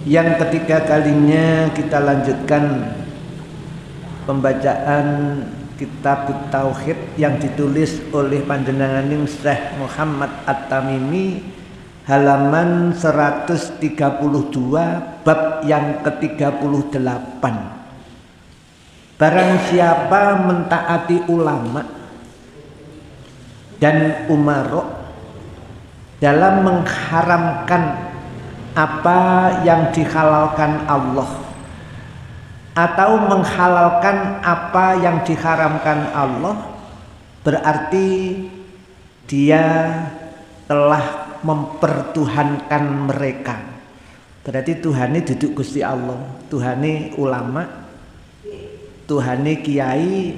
Yang ketiga kalinya kita lanjutkan pembacaan kitab Tauhid yang ditulis oleh panjenenganing Syekh Muhammad At-Tamimi, halaman 132, bab yang ke-38. Barang siapa mentaati ulama dan umarok dalam mengharamkan apa yang dihalalkan Allah atau menghalalkan apa yang diharamkan Allah, berarti dia telah mempertuhankan mereka. Berarti Tuhane duduk Gusti Allah, Tuhane ulama, Tuhane kiai,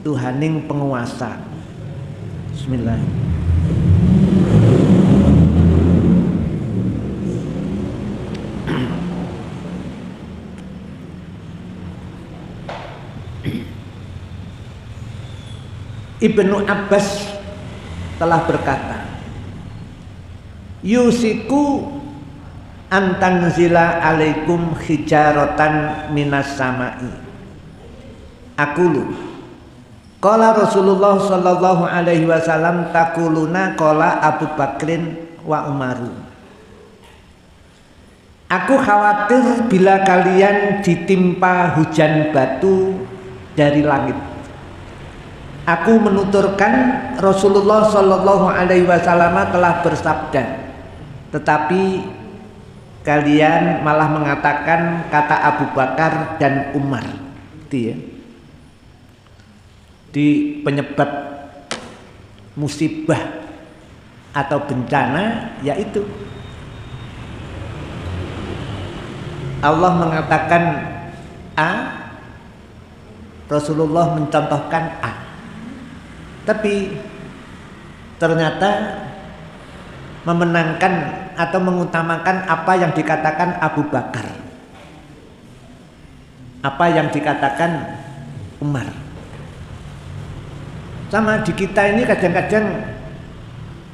Tuhaning penguasa. Bismillah. Ibnu Abbas telah berkata, yusiku antanzila alaikum hijaratan minas samai. Aqulu qala Rasulullah sallallahu alaihi wasallam taquluna qala Abu Bakrin wa Umaru. Aku khawatir bila kalian ditimpa hujan batu dari langit. Aku menuturkan Rasulullah sallallahu alaihi wasallam telah bersabda, tetapi kalian malah mengatakan kata Abu Bakar dan Umar. Itu ya. Di penyebab musibah atau bencana yaitu Allah mengatakan A, Rasulullah mencontohkan A. Tapi ternyata memenangkan atau mengutamakan apa yang dikatakan Abu Bakar, apa yang dikatakan Umar. Sama di kita ini kadang-kadang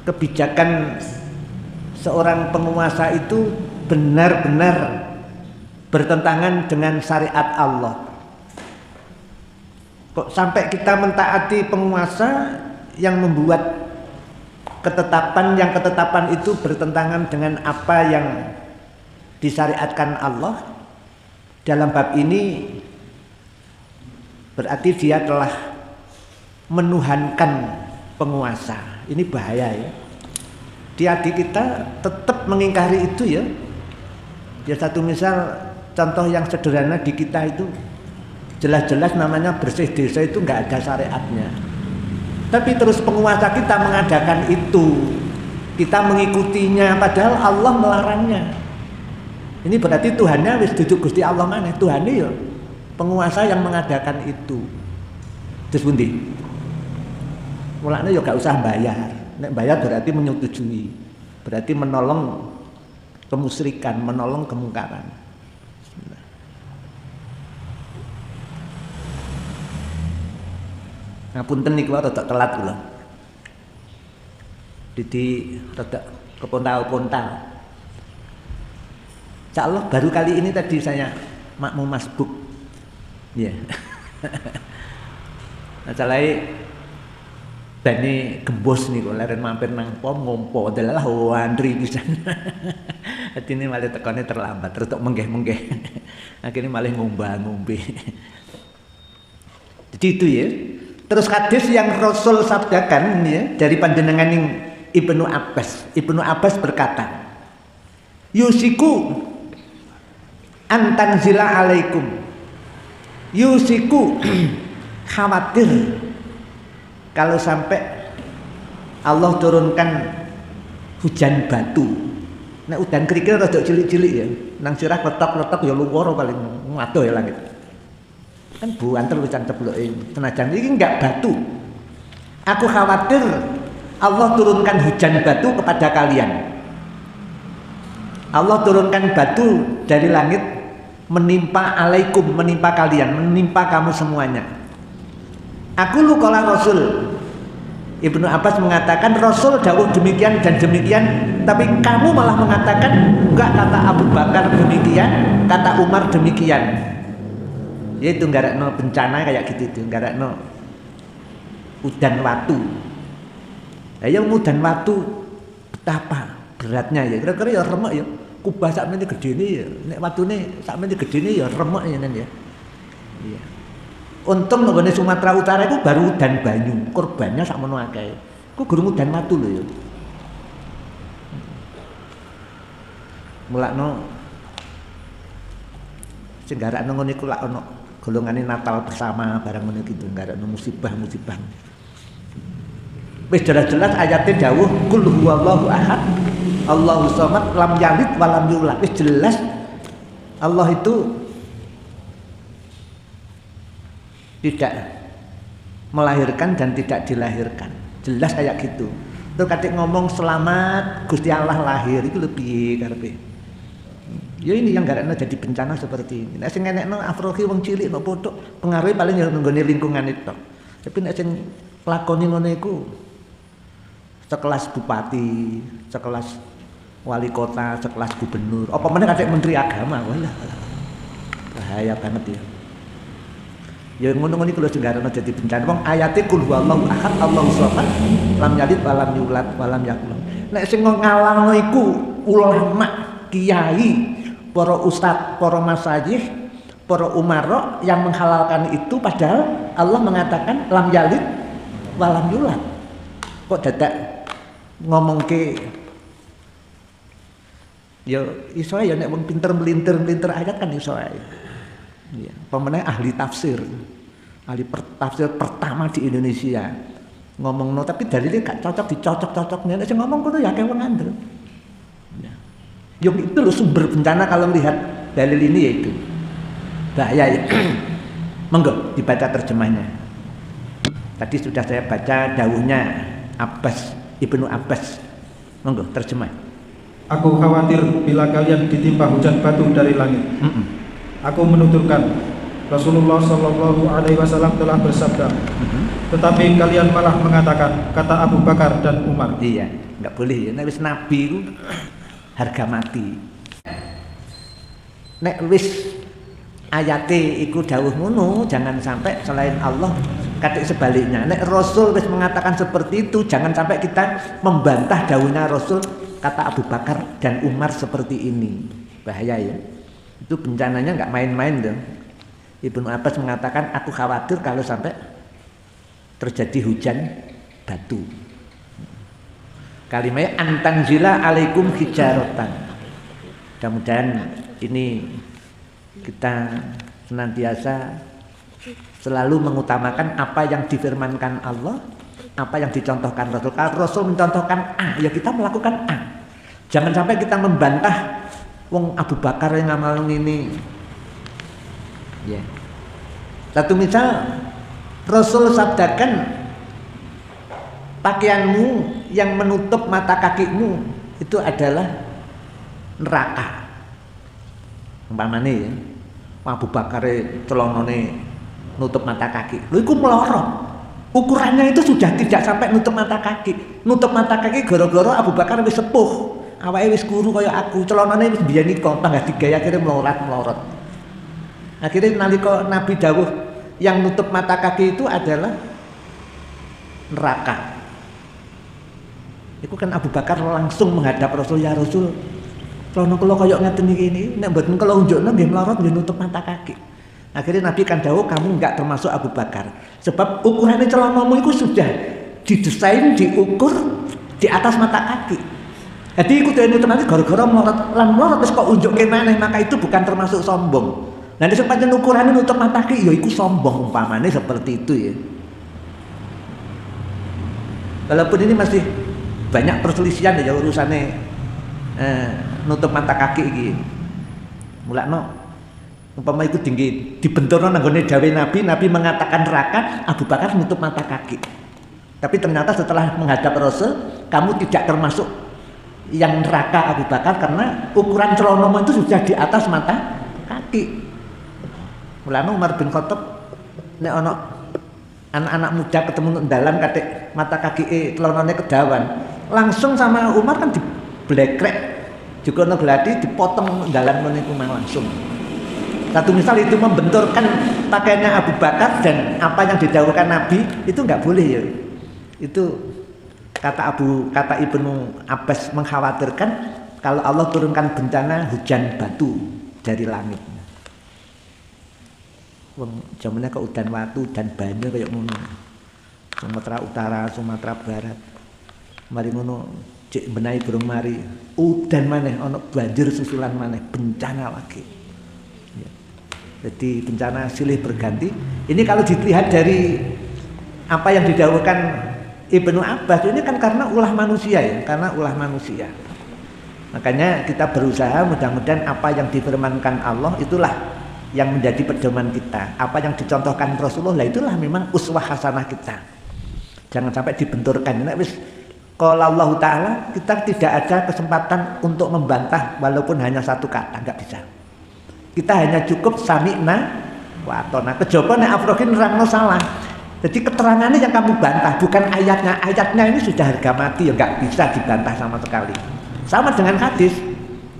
kebijakan seorang penguasa itu benar-benar bertentangan dengan syariat Allah. Kok sampai kita mentaati penguasa yang membuat ketetapan itu bertentangan dengan apa yang disyariatkan Allah. Dalam bab ini berarti dia telah menuhankan penguasa. Ini bahaya ya. Hati-hati kita tetap mengingkari itu ya. Ya satu misal contoh yang sederhana di kita itu jelas-jelas namanya bersih desa itu nggak ada syariatnya. Tapi terus penguasa kita mengadakan itu, kita mengikutinya padahal Allah melarangnya. Ini berarti Tuhannya wis duduk Gusti Allah mana? Tuhannya ya penguasa yang mengadakan itu. Terus pundi? Mulanya ya gak usah bayar. Nek bayar berarti menyetujui. Berarti menolong kemusyrikan, menolong kemungkaran. Ngapunten niku rada telat kula. Dadi rada kepontal-pontal. Insyaallah baru kali ini tadi saya makmum masbuk. Ya. Yeah. Masalahnya bani gembos niku leren mampir nang pom ngompo dalah wandri pisan. Atine malah tekone terlambat, terus tok menggeh-menggeh. Akhirnya malah ngombe. Jadi itu ya. Terus hadis yang Rasul sabdakan ya, dari panjenengan Ibnu Abbas. Ibnu Abbas berkata, yusiku antanzila alaikum. Yusiku khawatir kalau sampai Allah turunkan hujan batu. Nek udan kerikil rada cilik-cilik ya, nang sirah letok-letok ya luwara paling ngadoh ya langit. Kan buantel lucan cebloke senajan iki enggak batu. Aku khawatir Allah turunkan hujan batu kepada kalian. Allah turunkan batu dari langit menimpa alaikum, menimpa kalian, menimpa kamu semuanya. Aku lukola Rasul. Ibnu Abbas mengatakan Rasul dawuh demikian dan demikian, tapi kamu malah mengatakan enggak, kata Abu Bakar demikian demikian, kata Umar demikian. Yaitu nggarakno bencana kayak gitu itu, nggarakno udan watu. Ya udan watu betapa beratnya ya. Kira-kira ya remek ya. Kubah sakmene gedene ya. Nek watune sakmene gedene ya remek ya ya. Iya. Untung nggone Sumatera Utara itu baru udan banyu, korbannya sakmono akeh. Ku gurung udan watu lho ya. Mulakno sing garakno ngono iku lak ono golongane Natal bersama barang ngono gitu, garakno musibah-musibah. Wis jelas-jelas ayatnya dawuh kul huwallahu ahad Allahu samad lam yalid wa lam yulad. Wis jelas Allah itu tidak melahirkan dan tidak dilahirkan. Jelas kayak gitu. Terus katik ngomong selamat Gusti Allah lahir itu lebih karepe. Ya ini yang garakno jadi bencana seperti ini. Nek sing enekno afroki wong cilik no pothok pengaruhe paling ya nggone lingkungan itu. Tapi nek sing lakoni ngono iku sekelas bupati, sekelas wali kota, sekelas gubernur, apa meneh kadek menteri agama, walah. Bahaya banget ya. Ya ngono-ngono iku lho sing garakno dadi bencana. Wong ayate kul huwallahu ahad Allahu samad lam yalid wa lam yulad wa lam yakul. Nek sing ngalahno iku ulama, kiai, para ustadz, para masajih, para umara yang menghalalkan itu padahal Allah mengatakan lam yalid wa lam yulad. Kok dadak ngomongke ya iso ya nek wong pinter melintir-melintir ayat kan iso ae. Iya, pemenang ahli tafsir. Tafsir pertama di Indonesia. Ngomongno tapi dalile gak cocok dicocok-cocoknya nek sing ngomong kono ya akeh wong ngandel. Ya. Yang itu loh sumber bencana kalau melihat dalil ini yaitu bahaya ya. Monggo dibaca terjemahnya. Tadi sudah saya baca dawuhnya Ibnu Abbas. Monggo terjemah. Aku khawatir bila kalian ditimpa hujan batu dari langit. Aku menuturkan Rasulullah Shallallahu Alaihi Wasallam telah bersabda. Tetapi kalian malah mengatakan kata Abu Bakar dan Umar. Iya, nggak boleh ya. Nek wis nabi itu harga mati. Nek wis ayate iku dawuh ngono, jangan sampai selain Allah katik sebaliknya. Nek Rasul wis mengatakan seperti itu, jangan sampai kita membantah dawuhnya Rasul kata Abu Bakar dan Umar seperti ini. Bahaya ya. Itu bencananya nggak main-main dong. Ibnu Abbas mengatakan aku khawatir kalau sampai terjadi hujan batu. Kalimatnya antanzila alaikum hijaratan. Mudah-mudahan ini kita senantiasa selalu mengutamakan apa yang difirmankan Allah, apa yang dicontohkan Rasul. Kalau Rasul mencontohkan A, ya kita melakukan A. Jangan sampai kita membantah wong Abu Bakar yang ngamal ini. Ya. Satu misal Rasul sabdakan pakaianmu yang menutup mata kakimu itu adalah neraka. Umpamane ya. Abu Bakar celonone nutup mata kaki. Lho iku melorot. Ukurannya itu sudah tidak sampai nutup mata kaki. Nutup mata kaki gara-gara Abu Bakar wis sepuh. Awake wis kuru kaya aku, celanane wis biyen iku panggah digaya akhire melorot. Akhirnya nalika Nabi dawuh yang nutup mata kaki itu adalah neraka. Itu kan Abu Bakar langsung menghadap Rasul, ya Rasul, celana kula kaya ngeten iki ini, nek mboten kula unjukno nggih melorot nggih nutup mata kaki. Akhirnya Nabi kan dawuh kamu enggak termasuk Abu Bakar. Sebab ukurannya celanamu itu sudah didesain, diukur di atas mata kaki. Jadi ikut nutup nanti gara-gara melorot terus kok unjuk ke mana, maka itu bukan termasuk sombong. Nanti sepanjang ukurannya nutup mata kaki, ya itu sombong umpamanya seperti itu ya. Walaupun ini masih banyak perselisihan ya urusannya nutup mata kaki iki. Mulakno umpama iku tinggi dibenturno nanggone dawe Nabi mengatakan neraka, Abu Bakar nutup mata kaki. Tapi ternyata setelah menghadap Rasul, kamu tidak termasuk yang neraka Abu Bakar karena ukuran celonomu itu sudah di atas mata kaki. Mulane Umar bin Khattab nek ana anak-anak muda ketemu dalan katik mata kaki celonone kedawan, langsung sama Umar kan diblekrek Jukono Gladi dipotong dalam meniku langsung. Satu misal itu membenturkan pakaiannya Abu Bakar dan apa yang didhawuhkan Nabi itu nggak boleh ya. Itu kata Ibnu Abbas mengkhawatirkan kalau Allah turunkan bencana hujan batu dari langit. Wong jamannya ke udan watu dan banjir kayak ngono. Sumatera Utara, Sumatera Barat. Mari ngono cek benahi burung mari udan maneh ana banjir susulan maneh bencana lagi. Jadi bencana silih berganti. Ini kalau dilihat dari apa yang didhawuhkan Ibnu Abbas ini kan karena ulah manusia ya, karena ulah manusia. Makanya kita berusaha mudah-mudahan apa yang difirmankan Allah itulah yang menjadi pedoman kita. Apa yang dicontohkan Rasulullah itulah memang uswah hasanah kita. Jangan sampai dibenturkan. Nek wis qala Allah Ta'ala kita tidak ada kesempatan untuk membantah walaupun hanya satu kata, enggak bisa. Kita hanya cukup sami'na wa atona. Kejaba nek afrokin nerangno salah. Jadi keterangannya yang kamu bantah bukan ayatnya. Ayatnya ini sudah harga mati ya enggak bisa dibantah sama sekali. Sama dengan hadis,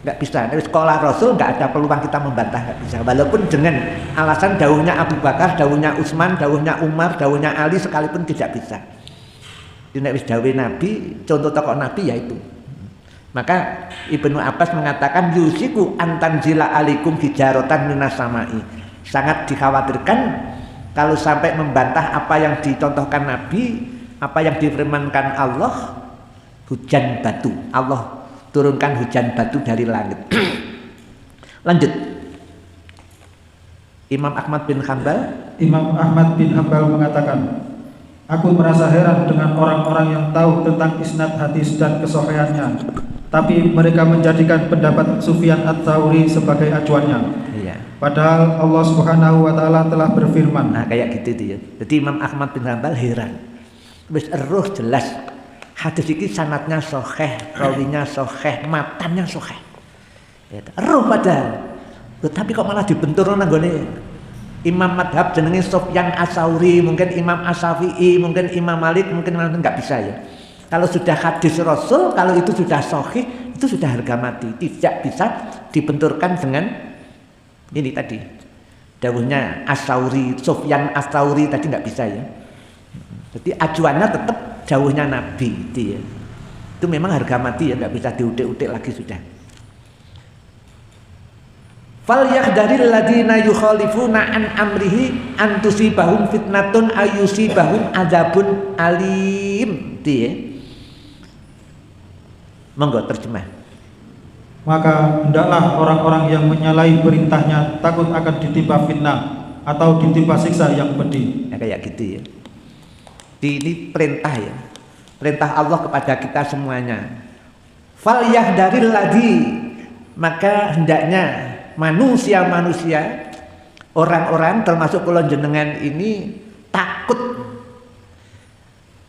enggak bisa. Dari sekolah Rasul enggak ada peluang kita membantah, enggak bisa. Walaupun dengan alasan dawuhnya Abu Bakar, dawuhnya Utsman, dawuhnya Umar, dawuhnya Ali sekalipun tidak bisa. Ini nek wis dawuh Nabi, contoh tokoh Nabi yaitu. Maka Ibnu Abbas mengatakan yusiku antanzila alikum hijaratan minas samai. Sangat dikhawatirkan kalau sampai membantah apa yang dicontohkan Nabi, apa yang difirmankan Allah, hujan batu. Allah turunkan hujan batu dari langit. Lanjut. Imam Ahmad bin Hanbal mengatakan, aku merasa heran dengan orang-orang yang tahu tentang isnad hadis dan kesohihannya, tapi mereka menjadikan pendapat Sufyan Ats-Tsauri sebagai acuannya. Iya. Padahal Allah Subhanahu wa taala telah berfirman. Nah, kayak gitu itu ya. Jadi Imam Ahmad bin Hanbal heran. Wis eruh jelas hadis iki sanadnya sahih, rawinya sahih, matannya sahih. Ya, eruh padahal. Tapi kok malah dibenturno nang gone Imam madhab jenenge Sufyan Ats-Tsauri, mungkin Imam Asy-Syafi'i, mungkin Imam Malik, mungkin enggak bisa ya. Kalau sudah hadis Rasul, kalau itu sudah sahih, itu sudah harga mati. Tidak bisa dibenturkan dengan ini tadi. Dawuhnya Ats-Tsauri, Sufyan Ats-Tsauri tadi enggak bisa ya. Jadi acuannya tetap dawuhnya Nabi itu ya. Itu memang harga mati ya, enggak bisa diutik-utik lagi sudah. Fal yahdharil ladina yukhalifuna an amrihi an tusibahum fitnatun ayusibahum adzabun alim. Dia. Monggo terjemah. Maka hendaklah orang-orang yang menyalahi perintahnya takut akan ditimpa fitnah atau ditimpa siksa yang pedih. Ya, kayak gitu ya. Ini perintah ya. Perintah Allah kepada kita semuanya. Fal yahdharil ladzi, maka hendaknya manusia-manusia, orang-orang termasuk kula jenengan ini takut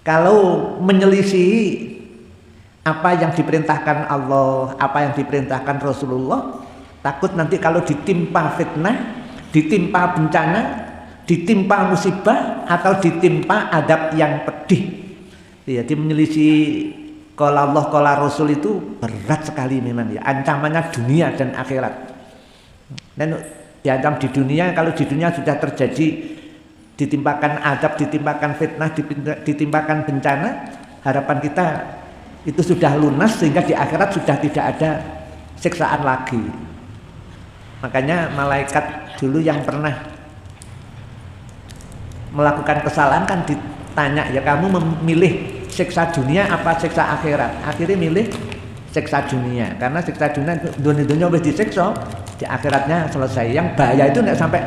kalau menyelisihi apa yang diperintahkan Allah, apa yang diperintahkan Rasulullah, takut nanti kalau ditimpa fitnah, ditimpa bencana, ditimpa musibah atau ditimpa adab yang pedih. Jadi menyelisihi qala Allah qala Rasul itu berat sekali memang ya, ancamannya dunia dan akhirat. Dan diancam di dunia, kalau di dunia sudah terjadi ditimpakan adab, ditimpakan fitnah, ditimpakan bencana, harapan kita itu sudah lunas sehingga di akhirat sudah tidak ada siksaan lagi. Makanya malaikat dulu yang pernah melakukan kesalahan kan ditanya, ya kamu memilih siksa dunia apa siksa akhirat? Akhirnya milih siksa dunia, karena siksa dunia wis disiksa, di akhiratnya selesai. Yang bahaya itu nek sampai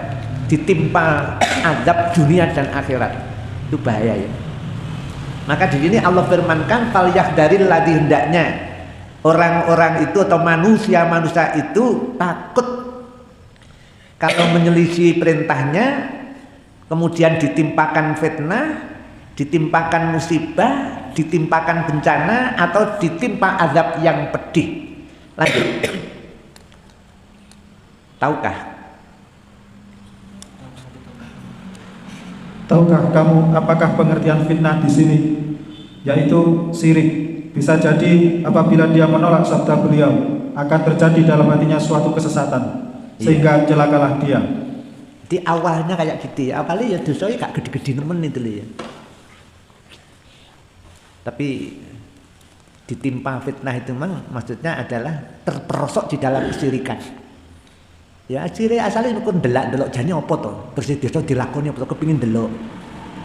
ditimpa azab dunia dan akhirat, itu bahaya ya. Maka di sini Allah firmankan fal yahdharil ladzi, hendaknya orang-orang itu atau manusia itu takut kalau menyelisih perintahnya, kemudian ditimpakan fitnah, ditimpakan musibah, ditimpakan bencana atau ditimpa azab yang pedih. Lanjut. Tahukah kamu apakah pengertian fitnah di sini? Yaitu syirik. Bisa jadi apabila dia menolak sabda beliau, akan terjadi dalam hatinya suatu kesesatan, sehingga celakalah dia. Di awalnya kayak gitu ya, awalnya ya dosanya gak gede-gede nemen itu ya. Tapi ditimpa fitnah itu memang maksudnya adalah terperosok di dalam kesyirikan. Ya akhirnya asalnya itu delok jane apa to? Terus desa dilakoni apa to kepengin delok.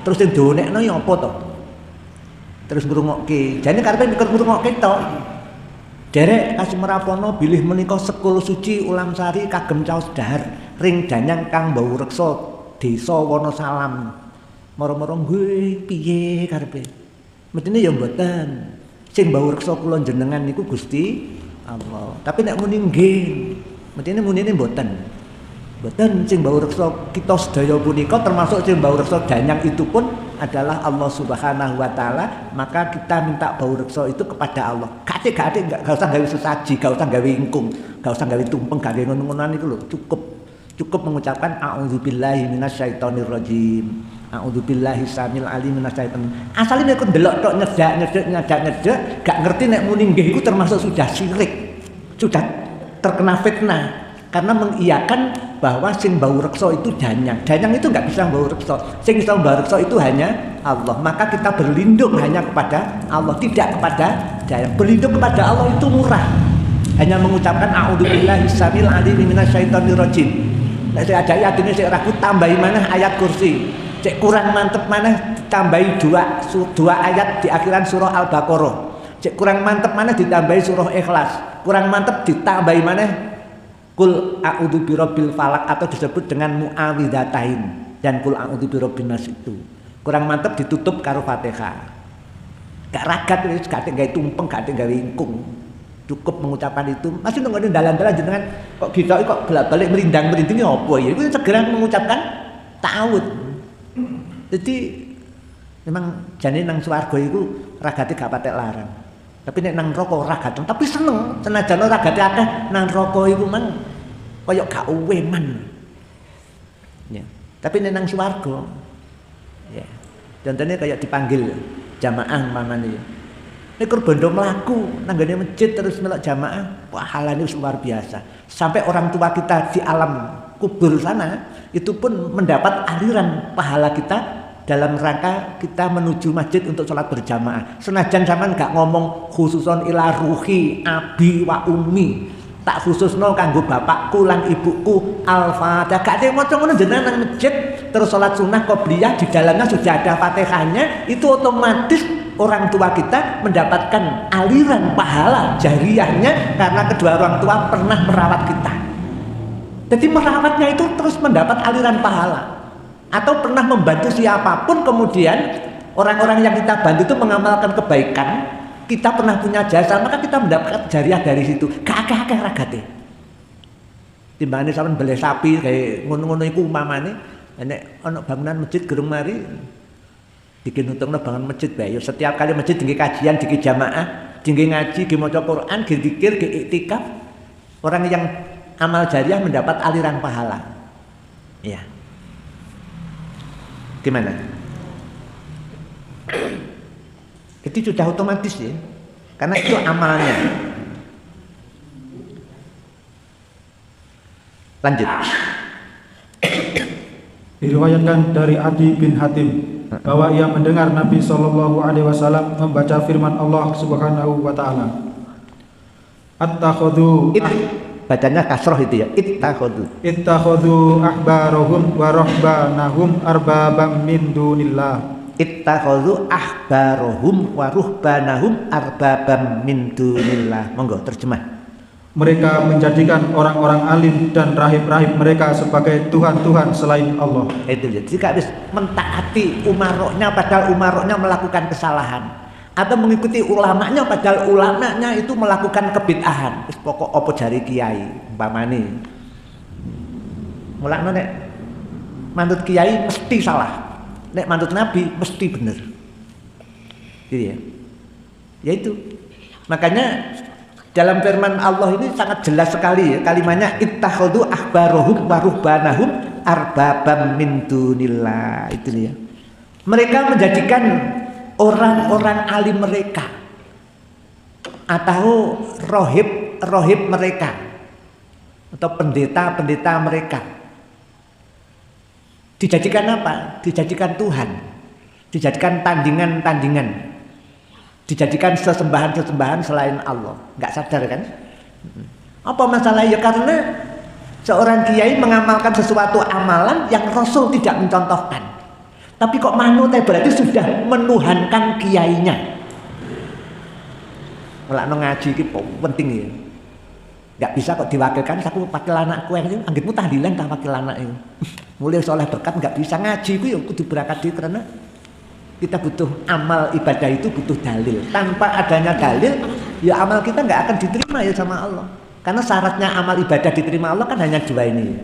Terus sing donekno ya apa to? Terus ngrungokke. Jane karepe mikir ngrungokke to. Derek Kasumarapono bilih menika sekul suci ulam sari kagem caos dahar ring danyang kang bau reksa desa Wonosalam. Moro-moro nggih piye karepe? Mestine ya mboten. Sing bau reksa kula jenengan niku Gusti Allah. Tapi nek muni nggih, mestine munine mboten. Mboten sing bau reksa kita sedaya punika termasuk sing bau reksa danyang itu pun adalah Allah Subhanahu wa taala, maka kita minta bau reksa itu kepada Allah. Gak usah gawe sesaji, gak usah gawe ingkung, gak usah gawe tumpeng, gak gawe ngono-ngonoan itu lho, cukup mengucapkan a'udzubillahi minasyaitonirrajim. A'udzubillahi samil alim minasyaiton. Asale nek ndelok tok nyedak, gak ngerti nek muni nggih iku termasuk sudah syirik. Sudah terkena fitnah karena mengiyakan bahwa sing bau reksa itu danyang. Danyang itu enggak bisa bau reksa. Sing bisa bau reksa itu hanya Allah. Maka kita berlindung hanya kepada Allah, tidak kepada danyang. Berlindung kepada Allah itu murah. Hanya mengucapkan a'udzubillahi samil alim minasyaitonir rajim. Nek saya ada ayat ini saya ragu tambahi mana ayat kursi. Cek kurang mantep mana ditambahi dua ayat di akhiran surah Al-Baqarah. Cek kurang mantep mana ditambahi surah Ikhlas. Kurang mantep ditambahi mana Kul a'udzu birabbil falaq atau disebut dengan muawwidzatain dan kul a'udzu birabbin nas itu. Kurang mantep ditutup karo Fatihah. Gak ragat wis gak gawe tumpeng, gak gawe ingkung. Cukup mengucapkan itu. Masih nunggu dalan-dalan jenengan kok kita kok bolak-balik merindang-merinding apa ya? Itu segera mengucapkan ta'awudz. Jadi memang jane nang swarga iku ragate gak patek larang. Tapi nek nang neraka ora gaten, tapi seneng senajan ora ragate akeh nang neraka iku mang kaya gak uweman. Ya. Tapi nek nang swarga ya. Contohnya kayak dipanggil jamaah mamane. Nek bondo mlaku nang gone masjid terus melok jamaah, pahalane luar biasa. Sampai orang tua kita di alam kubur sana itu pun mendapat aliran pahala kita dalam rangka kita menuju masjid untuk sholat berjamaah. Senajan zaman gak ngomong khususon ila ruhi abi wa ummi, tak khususno kanggo bapakku lan ibuku al-fatihah. Gak maca ngono jenengan nang masjid terus sholat sunnah qobliyah di dalamnya sudah ada Fatihahnya, itu otomatis orang tua kita mendapatkan aliran pahala jariyahnya karena kedua orang tua pernah merawat kita. Jadi merawatnya itu terus mendapat aliran pahala. Atau pernah membantu siapapun kemudian orang-orang yang kita bantu itu mengamalkan kebaikan, kita pernah punya jasa, maka kita mendapatkan jariah dari situ. Kakek-kakek ragate. Timbangane sampean beli sapi kayak ngono-ngono iku umpamane nek ana bangunan masjid gerung mari bikin utungna bangun masjid bae. Setiap kali masjid dingge kajian, dingge jamaah, dingge ngaji, dingge maca Quran, dingge zikir, dingge iktikaf, orang yang amal jariah mendapat aliran pahala. Ya. Gimana? Itu sudah otomatis ya, karena itu amalnya. Lanjut. Diriwayatkan dari Adi bin Hatim bahwa ia mendengar Nabi Shallallahu Alaihi Wasallam membaca firman Allah Subhanahu Wa Taala. Attakhadhu bacanya kasroh itu ya, ittakhadhu ahbarahum wa ruhbanahum arbabam min dunillah. Ittakhadhu ahbarahum wa ruhbanahum arbabam min dunillah. Monggo terjemah. Mereka menjadikan orang-orang alim dan rahib-rahib mereka sebagai tuhan-tuhan selain Allah. Itu ya. Jika habis mentaati umaroknya padahal umaroknya melakukan kesalahan, atau mengikuti ulamanya padahal ulamanya itu melakukan kebid'ahan. Wis pokok apa jari kiai umpamane. Mulane nek manut kiai mesti salah. Nek manut nabi mesti bener. Gitu ya. Yaitu. Makanya dalam firman Allah ini sangat jelas sekali ya kalimatnya ittakhadhu ahbarahum wa ruhbanahum arbabam min dunillah. Itu ya. Mereka menjadikan orang-orang alim mereka atau rohib rohib mereka atau pendeta-pendeta mereka. Dijadikan apa? Dijadikan Tuhan, dijadikan tandingan-tandingan, dijadikan sesembahan-sesembahan selain Allah. Nggak sadar kan? Apa masalahnya? Karena seorang kiai mengamalkan sesuatu amalan yang Rasul tidak mencontohkan. Tapi kok manut berarti sudah menuhankan kiainya. Kalau ngaji itu penting ya. Nggak bisa kok diwakilkan. Aku wakil anakku yang ini, anggitmu tahlilan tak wakil anak itu. Mulai soleh berkat nggak bisa ngaji itu ya kudu berangkat itu karena kita butuh amal ibadah itu butuh dalil. Tanpa adanya dalil, ya amal kita nggak akan diterima ya sama Allah. Karena syaratnya amal ibadah diterima Allah kan hanya dua ini.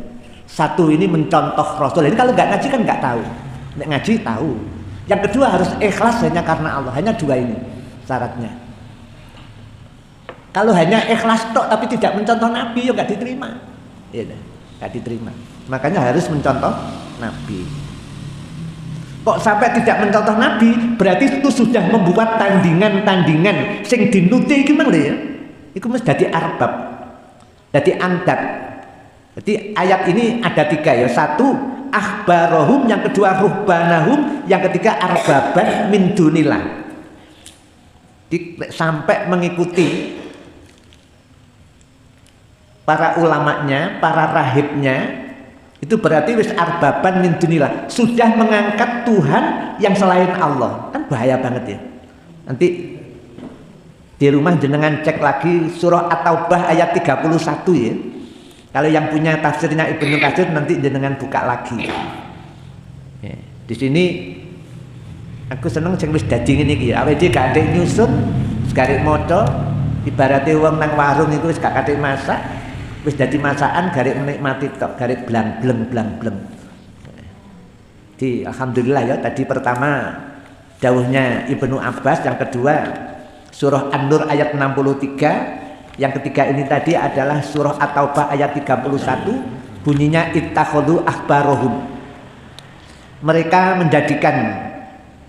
Satu ini mencontoh Rasul. Ini kalau nggak ngaji kan nggak tahu. Nek ngaji tahu. Yang kedua harus ikhlas hanya karena Allah. Hanya dua ini syaratnya. Kalau hanya ikhlas tok tapi tidak mencontoh Nabi ya nggak diterima. Ya, nggak diterima. Makanya harus mencontoh Nabi. Kok sampai tidak mencontoh Nabi, berarti itu sudah membuat tandingan-tandingan sing dinuti gimana ya? Itu mesti jadi arbab, jadi angdat. Jadi ayat ini ada tiga ya. Satu akhbarohum, yang kedua ruhbanahum, yang ketiga arbaban min dunillah. Sampai mengikuti para ulamanya, para rahibnya, itu berarti wis arbaban min dunillah, sudah mengangkat Tuhan yang selain Allah. Kan bahaya banget ya. Nanti di rumah jenengan cek lagi surah At-Taubah ayat 31 ya. Kalau yang punya tafsirnya Ibnu Katsir nanti jenengan buka lagi. Ya, di sini aku seneng sing wis dadi ngene iki ya. Awake dhewe gak ndek nyusun, sekarek maca, ibarate wong nang warung iku wis gak kathik masak, wis dadi masakan garek menikmati tok, garek blang-bleng. Di alhamdulillah ya, tadi pertama dawuhnya Ibnu Abbas, yang kedua surah An-Nur ayat 63, yang ketiga ini tadi adalah surah At-Taubah ayat 31, bunyinya ittakhadhu ahbarohum. Mereka menjadikan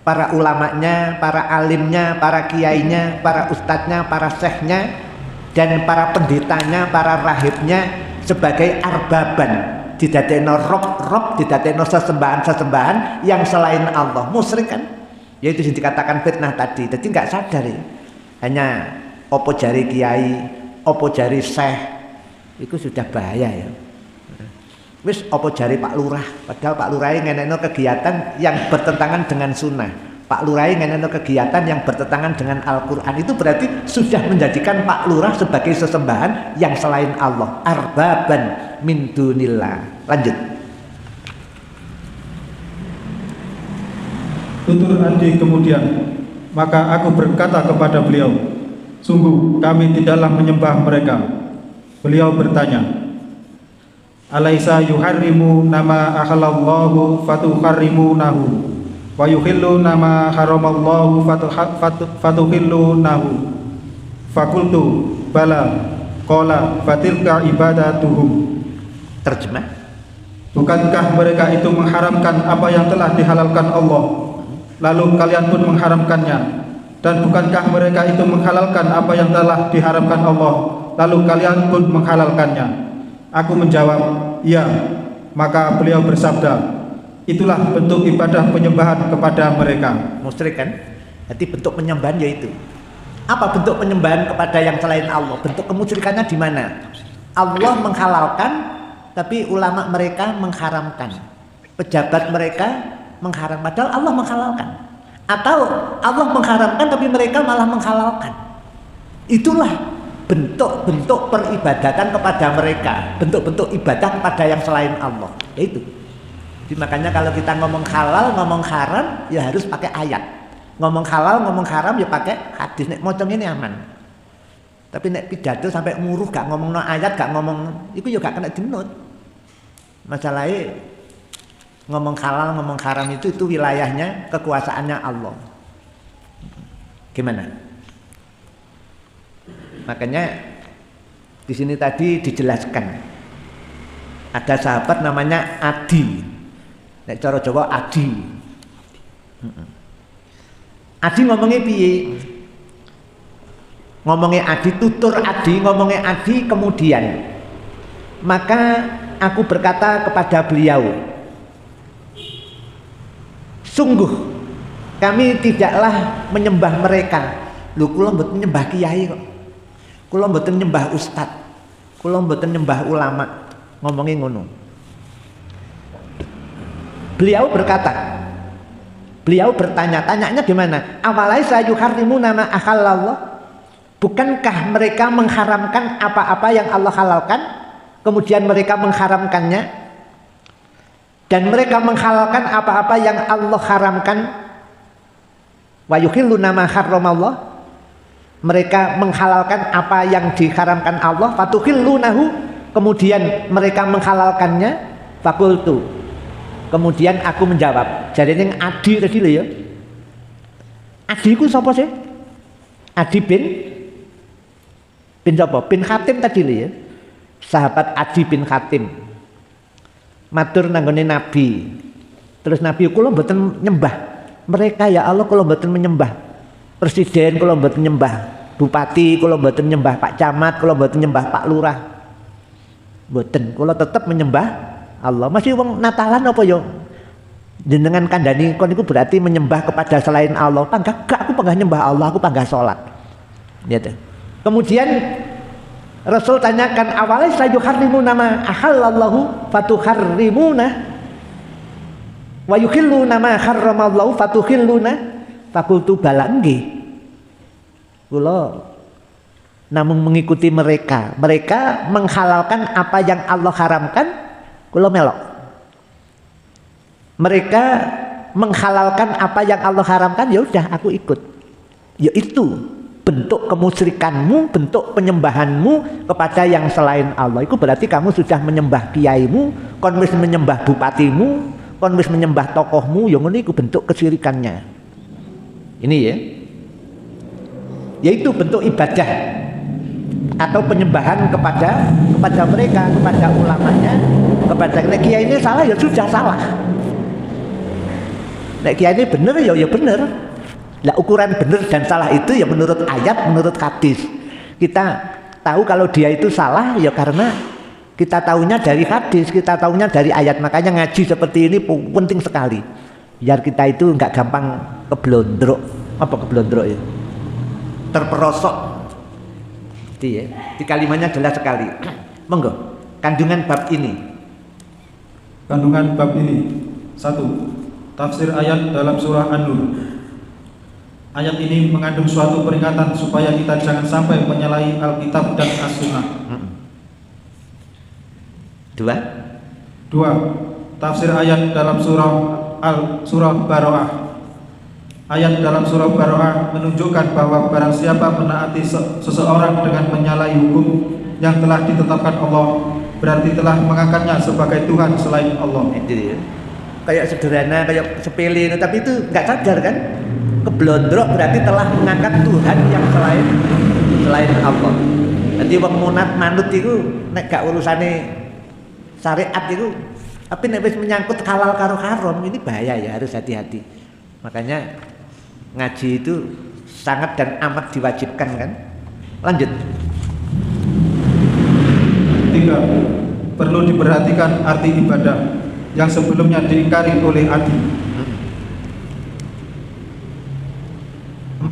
para ulamanya, para alimnya, para kiainya, para ustadznya, para syekhnya, dan para pendetanya, para rahibnya sebagai arbaban, didadekno rob, didadekno sesembahan yang selain Allah. Musyrik kan? Yaitu yang dikatakan fitnah tadi. Jadi nggak sadar ya. Hanya opo jari kiai, opo jari syekh, itu sudah bahaya ya. Wis opo jari Pak Lurah, padahal Pak Lurah ngenekno kegiatan yang bertentangan dengan sunnah. Pak Lurah ngenekno kegiatan yang bertentangan dengan Al-Quran. Itu berarti sudah menjadikan Pak Lurah sebagai sesembahan yang selain Allah. Arbaban min dunillah. Lanjut. Tutur Adi kemudian, maka aku berkata kepada beliau, sungguh kami tidaklah menyembah mereka. Beliau bertanya, alaisa yuharrimu nama akhalallahu fatuharrimunahu wa yuhillu nama haramallahu fatuhillunahu. Fakultu bala qala fatilka ibadatuhum. Terjemah, bukankah mereka itu mengharamkan apa yang telah dihalalkan Allah, lalu kalian pun mengharamkannya? Dan bukankah mereka itu menghalalkan apa yang telah diharamkan Allah, lalu kalian pun menghalalkannya? Aku menjawab, iya. Maka beliau bersabda, itulah bentuk ibadah penyembahan kepada mereka. Musyrik kan? Jadi bentuk penyembahan yaitu apa? Bentuk penyembahan kepada yang selain Allah. Bentuk kemusyrikannya di mana? Allah menghalalkan, tapi ulama mereka mengharamkan. Pejabat mereka mengharamkan, padahal Allah menghalalkan. Atau Allah mengharamkan, tapi mereka malah menghalalkan. Itulah bentuk-bentuk peribadatan kepada mereka, bentuk-bentuk ibadah kepada yang selain Allah. Itu. Jadi makanya kalau kita ngomong halal, ngomong haram, ya harus pakai ayat. Ngomong halal, ngomong haram, ya pakai hadis. Nek mocong ini aman. Tapi nek pidato sampai nguruh, gak ngomong no ayat, gak ngomong, itu juga kena dinut. Masalahnya ngomong halal, ngomong haram itu wilayahnya, kekuasaannya Allah. Gimana? Makanya di sini tadi dijelaskan ada sahabat namanya Adi. Nek cara Jawa Adi. Adi ngomongnya piye? ngomongnya Adi, tutur Adi, ngomongnya Adi, kemudian maka aku berkata kepada beliau, sungguh kami tidaklah menyembah mereka. Lho kula mboten nyembah kiai kok. Kula mboten nyembah ustad. Kula mboten nyembah ulama. Ngomongin ngono. Beliau berkata, beliau bertanya, tanyanya gimana? Awalaisa yuharrimuna ma ahallallah? Bukankah mereka mengharamkan apa-apa yang Allah halalkan, kemudian mereka mengharamkannya, dan mereka menghalalkan apa-apa yang Allah haramkan? Wa yuhilluna ma harramallah? Mereka menghalalkan apa yang diharamkan Allah, fatuhillunahu, kemudian mereka menghalalkannya. Fakultu, kemudian aku menjawab. Jadi yang Adi tadi lho ya. Adi ku sapa sih? Adi bin sapa? Bin Hatim tadi lho ya. Sahabat Adi bin Hatim. Matur nanggone Nabi. Terus Nabi kula mboten nyembah mereka ya Allah, kula mboten menyembah presiden, kula mboten nyembah bupati, kula mboten nyembah Pak Camat, kula mboten nyembah Pak Lurah. Mboten, kula tetep menyembah Allah. Masih wong Natalan apa yo? Jenengan kandhani kon iku berarti menyembah kepada selain Allah. Panggah gak, aku panggah nyembah Allah, aku panggah salat. Gitu. Kemudian Rasul tanyakan, awalnya sayuharrimuna ma ahallallahu fatuharrimuna wa yuhilluna ma harramallahu fatuhilluna. Fakultu bala nggih. Kula namun mengikuti mereka. Mereka menghalalkan apa yang Allah haramkan, kula melok. Mereka menghalalkan apa yang Allah haramkan, ya udah aku ikut. Yaitu bentuk kemusyrikanmu, bentuk penyembahanmu kepada yang selain Allah. Itu berarti kamu sudah menyembah kiaimu, kon wis menyembah bupatimu, kon wis menyembah tokohmu, yang ini itu bentuk kesyirikannya. Ini ya. Yaitu bentuk ibadah atau penyembahan kepada mereka, kepada ulamanya, kepada nek kiai ini salah ya sudah salah. Nek kiai ini benar ya benar. Lah ukuran benar dan salah itu ya menurut ayat, menurut hadis. Kita tahu kalau dia itu salah ya karena kita tahunya dari hadis, kita tahunya dari ayat. Makanya ngaji seperti ini penting sekali. Biar kita itu nggak gampang keblondrok. Apa keblondrok ya? Terperosok. Ya. Di kalimatnya jelas sekali. Monggo, kandungan bab ini. Kandungan bab ini. 1. Tafsir ayat dalam surah An-Nur. Ayat ini mengandung suatu peringatan supaya kita jangan sampai menyalahi Alkitab dan As-Sunnah. 2. Tafsir ayat dalam surah Baroah. Ayat dalam surah Baroah menunjukkan bahwa barang siapa menaati seseorang dengan menyalahi hukum yang telah ditetapkan Allah, berarti telah mengangkatnya sebagai Tuhan selain Allah. Itu ya. Kayak sederhana, kayak sepele, tapi itu nggak sadar kan? Keblondrok berarti telah mengangkat Tuhan yang selain Allah. Jadi wong munat manut itu nek gak urusane syariat itu, tapi nek wis menyangkut halal karo haram ini bahaya ya, harus hati-hati. Makanya ngaji itu sangat dan amat diwajibkan kan. Lanjut. 3. Perlu diperhatikan arti ibadah yang sebelumnya diingkari oleh Adi. 4.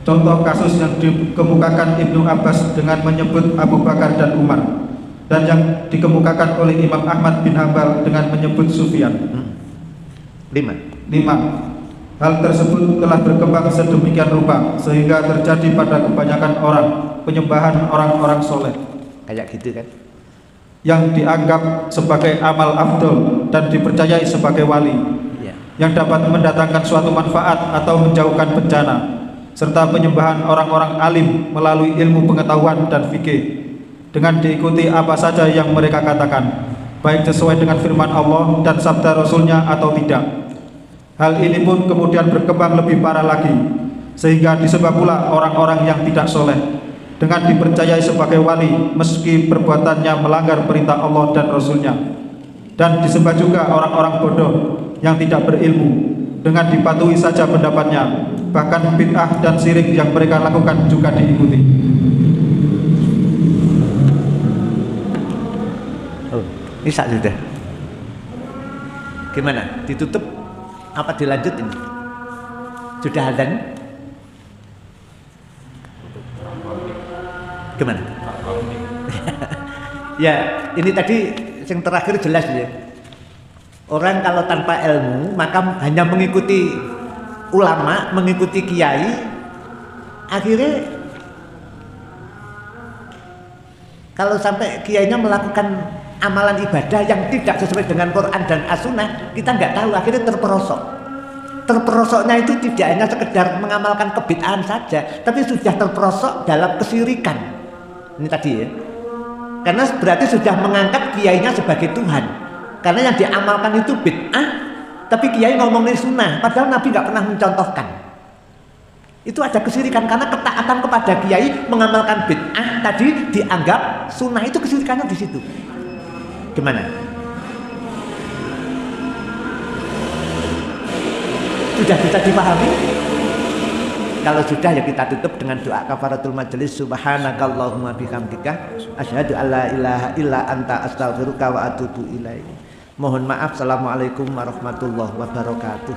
Contoh kasus yang dikemukakan Ibnu Abbas dengan menyebut Abu Bakar dan Umar, dan yang dikemukakan oleh Imam Ahmad bin Hanbal dengan menyebut Sufyan. 5. Hal tersebut telah berkembang sedemikian rupa sehingga terjadi pada kebanyakan orang penyembahan orang-orang soleh. Kayak gitu kan? Yang dianggap sebagai amal afdol dan dipercayai sebagai wali, yang dapat mendatangkan suatu manfaat atau menjauhkan bencana, serta penyembahan orang-orang alim melalui ilmu pengetahuan dan fikih, dengan diikuti apa saja yang mereka katakan, baik sesuai dengan firman Allah dan sabda Rasulnya atau tidak. Hal ini pun kemudian berkembang lebih parah lagi, sehingga disebab pula orang-orang yang tidak soleh dengan dipercayai sebagai wali meski perbuatannya melanggar perintah Allah dan Rasulnya, dan disembah juga orang-orang bodoh yang tidak berilmu dengan dipatuhi saja pendapatnya, bahkan bid'ah dan syirik yang mereka lakukan juga diikuti. Oh, ini sudah. Gimana? Ditutup apa dilanjut ini? Sudah adzan? Gimana? Ya, ini tadi yang terakhir jelas ya. Orang kalau tanpa ilmu maka hanya mengikuti ulama, mengikuti kiai, akhirnya kalau sampai kiainya melakukan amalan ibadah yang tidak sesuai dengan Quran dan As-Sunnah, kita nggak tahu, akhirnya terperosok. Terperosoknya itu tidak hanya sekedar mengamalkan kebid'ahan saja, tapi sudah terperosok dalam kesyirikan. Ini tadi ya. Karena berarti sudah mengangkat kiainya sebagai Tuhan. Karena yang diamalkan itu bid'ah, tapi kiai ngomongin sunnah, padahal Nabi nggak pernah mencontohkan. Itu ada kesyirikan karena ketaatan kepada kiai mengamalkan bid'ah tadi dianggap sunnah, itu kesyirikannya di situ. Gimana? Sudah bisa dipahami? Kalau sudah ya kita tutup dengan doa kafaratul majelis. Subhanakallahumma bihamdika asyhadu alla ilaha illa anta astaghfiruka wa atubu ilaik. Mohon maaf. Assalamualaikum warahmatullahi wabarakatuh.